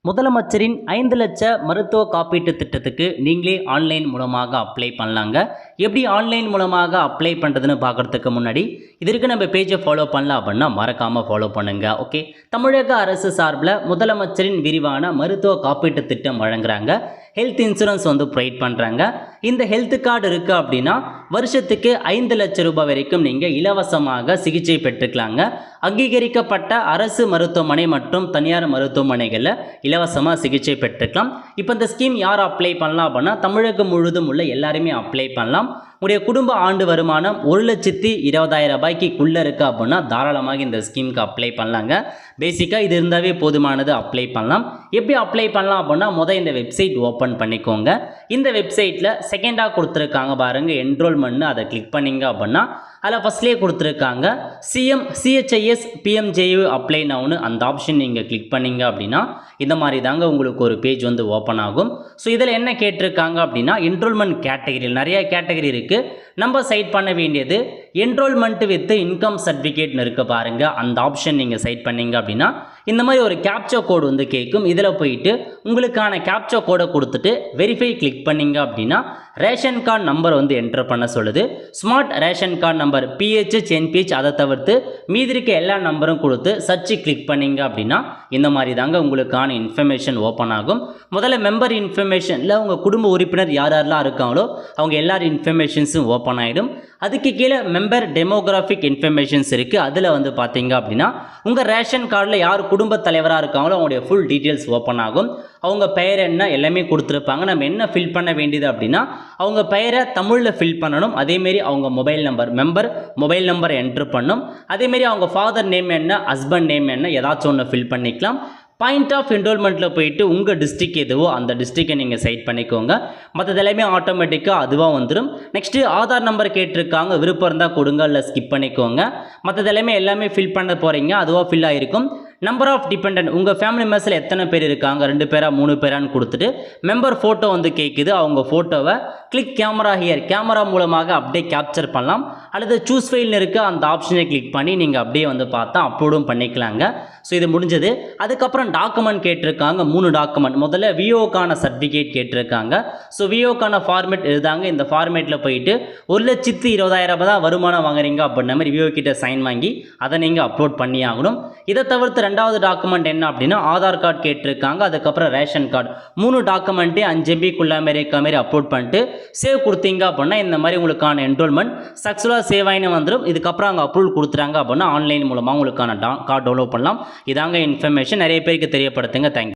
முதலமைச்சரின் 5 லட்ச மருத்துவ காப்பீட்டு திட்டத்துக்கு நீங்களே ஆன்லைன் மூலமாக அப்ளை பண்ணலாங்க. எப்படி ஆன்லைன் மூலமாக அப்ளை பண்ணுறதுன்னு பார்க்குறதுக்கு முன்னாடி இதற்கு நம்ம பேஜை ஃபாலோ பண்ணலாம் அப்படின்னா மறக்காமல் ஃபாலோ பண்ணுங்க. ஓகே, தமிழக அரசு சார்பில் முதலமைச்சரின் விரிவான மருத்துவ காப்பீட்டு திட்டம் வழங்குறாங்க. ஹெல்த் இன்சூரன்ஸ் ப்ரொவைட் பண்ணுறாங்க. இந்த ஹெல்த் கார்டு இருக்குது அப்படின்னா வருஷத்துக்கு 5 லட்சம் ரூபாய் வரைக்கும் நீங்கள் இலவசமாக சிகிச்சை பெற்றுக்கலாங்க. அங்கீகரிக்கப்பட்ட அரசு மருத்துவமனை மற்றும் தனியார் மருத்துவமனைகளில் இலவசமாக சிகிச்சை பெற்றுக்கலாம். இப்போ இந்த ஸ்கீம் யார் அப்ளை பண்ணலாம் அப்படின்னா தமிழகம் முழுவதும் உள்ள எல்லாருமே அப்ளை பண்ணலாம். உடைய குடும்ப ஆண்டு வருமானம் 1,20,000 ரூபாய்க்குள்ளே இருக்குது அப்படின்னா தாராளமாக இந்த ஸ்கீமுக்கு அப்ளை பண்ணலாங்க. பேசிக்காக இது இருந்தாவே போதுமானது, அப்ளை பண்ணலாம். எப்படி அப்ளை பண்ணலாம் அப்படின்னா இந்த வெப்சைட் ஓப்பன் பண்ணிக்கோங்க. இந்த வெப்சைட்டில் செகண்டாக கொடுத்துருக்காங்க பாருங்கள், என்ரோல்மெண்ட்னு அதை கிளிக் பண்ணிங்க அப்படின்னா அதில் ஃபஸ்ட்லேயே கொடுத்துருக்காங்க CHIS PMJU அப்ளை நவுன்னு அந்த ஆப்ஷன் நீங்கள் கிளிக் பண்ணிங்க அப்படின்னா இந்த மாதிரி தாங்க உங்களுக்கு ஒரு பேஜ் ஓப்பன் ஆகும். ஸோ இதில் என்ன கேட்டிருக்காங்க அப்படின்னா என்ரோல்மெண்ட் கேட்டகரியில் நிறைய கேட்டகரி இருக்குது. நம்ம சைட் பண்ண வேண்டியது என்ரோல்மெண்ட் வித் இன்கம் சர்டிஃபிகேட்னு இருக்க பாருங்க, அந்த ஆப்ஷன் நீங்கள் சைட் பண்ணீங்க அப்படின்னா இந்த மாதிரி ஒரு கேப்சா கோடு கேட்கும். இதில் போயிட்டு உங்களுக்கான கேப்சா கோடை கொடுத்துட்டு வெரிஃபை கிளிக் பண்ணீங்க அப்படின்னா ரேஷன் கார்டு நம்பர் என்டர் பண்ண சொல்லுது. Smart ration card number PHH NPH அதை தவிர்த்து மீதி இருக்க எல்லா நம்பரும் கொடுத்து சர்ச் கிளிக் பண்ணீங்க அப்படின்னா இந்த மாதிரி தாங்க உங்களுக்கான இன்ஃபர்மேஷன் ஓப்பன் ஆகும். முதல்ல மெம்பர் இன்ஃபர்மேஷனில் உங்கள் குடும்ப உறுப்பினர் யாரெல்லாம் இருக்காங்களோ அவங்க எல்லார் இன்ஃபர்மேஷன்ஸும் ஓப்பன் ஆகிடும். அதுக்கு கீழே மெம்பர் டெமோகிராஃபிக் இன்ஃபர்மேஷன்ஸ் இருக்குது. அதில் பார்த்தீங்க அப்படின்னா உங்கள் ரேஷன் கார்டில் யார் குடும்பத் தலைவராக இருக்காங்களோ அவங்களுடைய ஃபுல் டீட்டெயில்ஸ் ஓப்பன் ஆகும். அவங்க பெயர் என்ன எல்லாமே கொடுத்துருப்பாங்க. நம்ம என்ன ஃபில் பண்ண வேண்டியது அப்படின்னா அவங்க பெயரை தமிழில் ஃபில் பண்ணணும். அதேமாரி அவங்க மொபைல் நம்பர் மெம்பர் மொபைல் நம்பரை என்ட்ரு பண்ணணும். அதேமாரி அவங்க ஃபாதர் நேம் என்ன, ஹஸ்பண்ட் நேம் என்ன, ஏதாச்சும் ஒன்று ஃபில் பண்ணிக்கலாம். பாயிண்ட் ஆஃப் என்ரோல்மெண்ட்டில் போயிட்டு உங்கள் டிஸ்ட்ரிக் எதுவோ அந்த டிஸ்ட்ரிக்டை நீங்கள் சைட் பண்ணிக்கோங்க. மற்றது எல்லாமே ஆட்டோமேட்டிக்காக அதுவாக வந்துடும். நெக்ஸ்ட்டு ஆதார் நம்பர் கேட்டிருக்காங்க, விருப்பம் இருந்தால் கொடுங்க, இல்லை ஸ்கிப் பண்ணிக்கோங்க. மற்றது எல்லாமே ஃபில் பண்ண போகிறீங்க, அதுவாக ஃபில் ஆகிருக்கும். நம்பர் ஆஃப் டிபெண்டன்ட் உங்கள் ஃபேமிலி மெம்பர்ஸில் எத்தனை பேர் இருக்காங்க, 2 பேரா 3 பேரான்னு கொடுத்துட்டு மெம்பர் ஃபோட்டோ கேட்குது. அவங்க ஃபோட்டோவை கிளிக் கேமரா ஹியர் கேமரா மூலமாக அப்படியே கேப்சர் பண்ணலாம். அல்லது சூஸ் ஃபைல்னு இருக்க அந்த ஆப்ஷனை கிளிக் பண்ணி நீங்கள் அப்படியே பார்த்தா அப்லோடும் பண்ணிக்கலாங்க. ஸோ இது முடிஞ்சது. அதுக்கப்புறம் டாக்குமெண்ட் கேட்டிருக்காங்க, 3 டாக்குமெண்ட். முதல்ல விஓக்கான சர்டிஃபிகேட் கேட்டிருக்காங்க. ஸோ விஓக்கான ஃபார்மேட் இதுதாங்க. இந்த ஃபார்மேட்டில் போயிட்டு 1,20,000 தான் வருமானம் வாங்குறீங்க அப்படின்ற மாதிரி விஓ கிட்ட சைன் வாங்கி அதை நீங்கள் அப்லோட் பண்ணி ஆகணும். இதை தவிர்த்து 2வது டாக்குமெண்ட் என்ன அப்படின்னா ஆதார் கார்டு கேட்டிருக்காங்க. அதுக்கப்புறம் ரேஷன் கார்டு 3 டாக்குமெண்ட்டே 5 MB மாரி அப்லோட் பண்ணிட்டு சேவ் கொடுத்தீங்க அப்படின்னா இந்த மாதிரி உங்களுக்கான என்ரோல்மெண்ட் சக்ஸஸ்ஃபுல்லாக சேவ் ஆகினு வந்துடும். இதுக்கப்புறம் அங்கே அப்ரூவல் கொடுத்துறாங்க அப்படின்னா ஆன்லைன் மூலமாக உங்களுக்கான கார்டு டவுன்லோட் பண்ணலாம். இதாங்க இன்ஃபர்மேஷன். நிறைய பேருக்கு தெரியப்படுத்துங்க. தேங்க்யூ.